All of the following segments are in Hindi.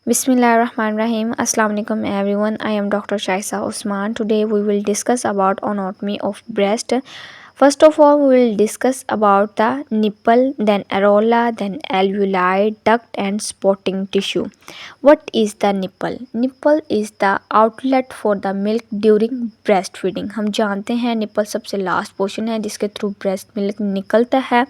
Bismillahirrahmanirrahim. Assalamu alaikum everyone. I am Dr. Shaisa Usman. Today we will discuss about anatomy of breast. First of all, we will discuss about the nipple, then areola, then alveoli, duct and spotting tissue. What is the nipple? Nipple is the outlet for the milk during breastfeeding. हम जानते हैं निपल सबसे लास्ट पोर्शन है जिसके थ्रू ब्रेस्ट मिल्क निकलता है.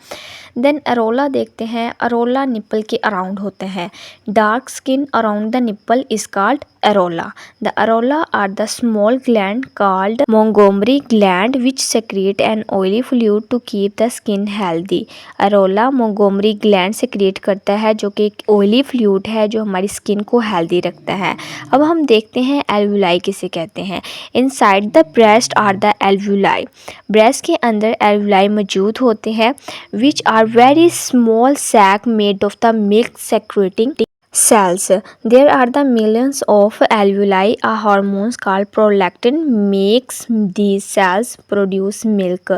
देन अरोला देखते हैं. अरोला निपल के अराउंड होते हैं. Dark skin around the nipple is called areola. The areola are the small gland called Montgomery gland which secrete an oily fluid to keep the skin healthy. areola Montgomery gland secrete करता है जो कि एक oily fluid है जो हमारी स्किन को healthy रखता है. अब हम देखते हैं alveoli किसे कहते हैं. Inside the breast are the alveoli. breast के अंदर alveoli मौजूद होते हैं which are very small sac made of the milk secreting cells. There are the millions of alveoli. A hormones called prolactin makes these cells produce milk.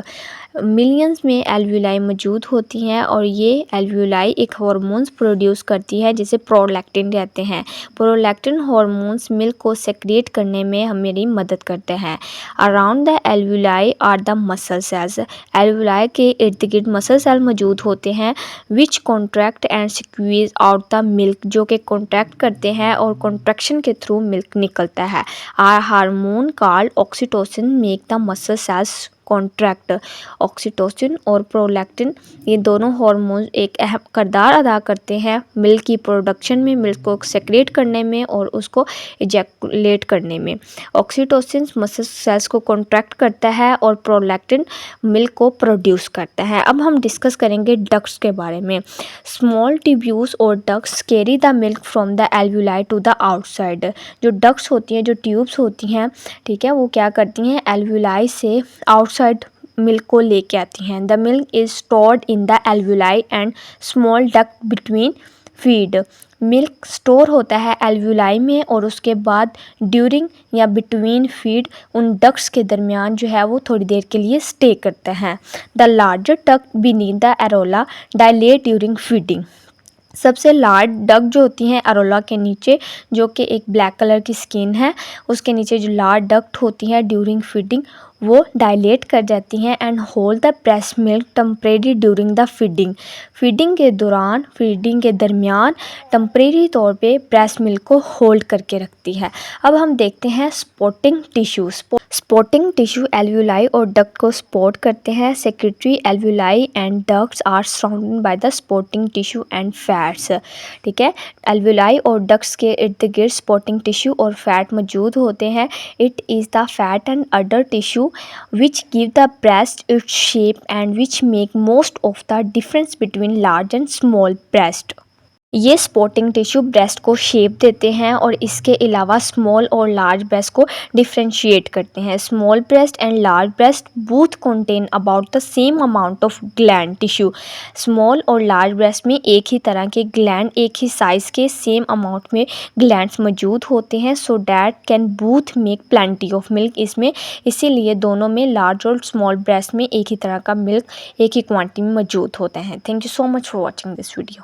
Millions में एल्वुलाई मौजूद होती हैं और ये एल्वुलाई एक हार्मोन्स प्रोड्यूस करती है जिसे प्रोलैक्टिन कहते हैं. प्रोलैक्टिन हार्मोन्स मिल्क को सेक्रेट करने में हमारी मदद करते हैं. Around the alveoli are the muscle cells. Alveoli के इर्द गिर्द मसल सेल मौजूद होते हैं which contract and squeeze out the milk जो कि कॉन्ट्रैक्ट करते हैं और कॉन्ट्रैक्शन के थ्रू मिल्क निकलता है. Are hormone called oxytocin make the muscle cells contract. Oxytocin और प्रोलैक्टिन ये दोनों हार्मोन एक अहम किरदार अदा करते हैं मिल्क की प्रोडक्शन में, मिल्क को सेक्रेट करने में और उसको इजैकुलेट करने में. ऑक्सीटोसिन मसल सेल्स को कॉन्ट्रैक्ट करता है और प्रोलैक्टिन मिल्क को प्रोड्यूस करता है. अब हम डिस्कस करेंगे डक्ट्स के बारे में. स्मॉल ट्यूब्यूल्स और ducts carry the milk from the alveoli to the outside. जो डक्ट्स होती हैं, जो ट्यूब्स होती हैं, ठीक है, वो क्या करती हैं एल्वुलाई से आउटसाइड मिल्क को लेके आती हैं. The milk is stored in the alveoli and small duct between feed. Milk store होता है एल्वुलाई में और उसके बाद ड्यूरिंग या बिटवीन फीड उन डक्ट्स के दरमियान जो है वो थोड़ी देर के लिए स्टे करते हैं. The larger duct beneath the Ellora dilate during feeding. सबसे लार्ज डक्ट जो होती हैं अरोला के नीचे, जो कि एक ब्लैक कलर की स्किन है, उसके नीचे जो लार्ज डक्ट होती हैं ड्यूरिंग फीडिंग वो डायलेट कर जाती हैं and hold the breast milk temporary during the feeding. Feeding के दौरान, फीडिंग के दरमियान टेम्परेरी तौर पे ब्रेस्ट मिल्क को होल्ड करके रखती है. अब हम देखते हैं supporting tissue. Supporting tissue alveoli और डक्ट को स्पॉट करते हैं. Secretory alveoli and ducts are surrounded by the supporting tissue and fats. ठीक है, एल्वुलाई और डक्ट्स के इर्द गिर्द स्पॉटिंग टिश्यू और फैट मौजूद होते हैं. It is the fat and other tissue which give the breast its shape and which make most of the difference between large and small breast. ये स्पॉटिंग टिश्यू ब्रेस्ट को शेप देते हैं और इसके अलावा स्मॉल और लार्ज ब्रेस्ट को डिफ्रेंशिएट करते हैं. Small breast and large breast both contain about the same amount of gland tissue. Small और लार्ज ब्रेस्ट में एक ही तरह के ग्लैंड, एक ही साइज़ के सेम अमाउंट में ग्लैंड्स मौजूद होते हैं. So that can both make plenty of milk. इसमें इसीलिए दोनों में, लार्ज और स्मॉल ब्रेस्ट में एक ही तरह का मिल्क एक ही क्वांटिटी में मौजूद होते हैं. Thank you so much for watching this video.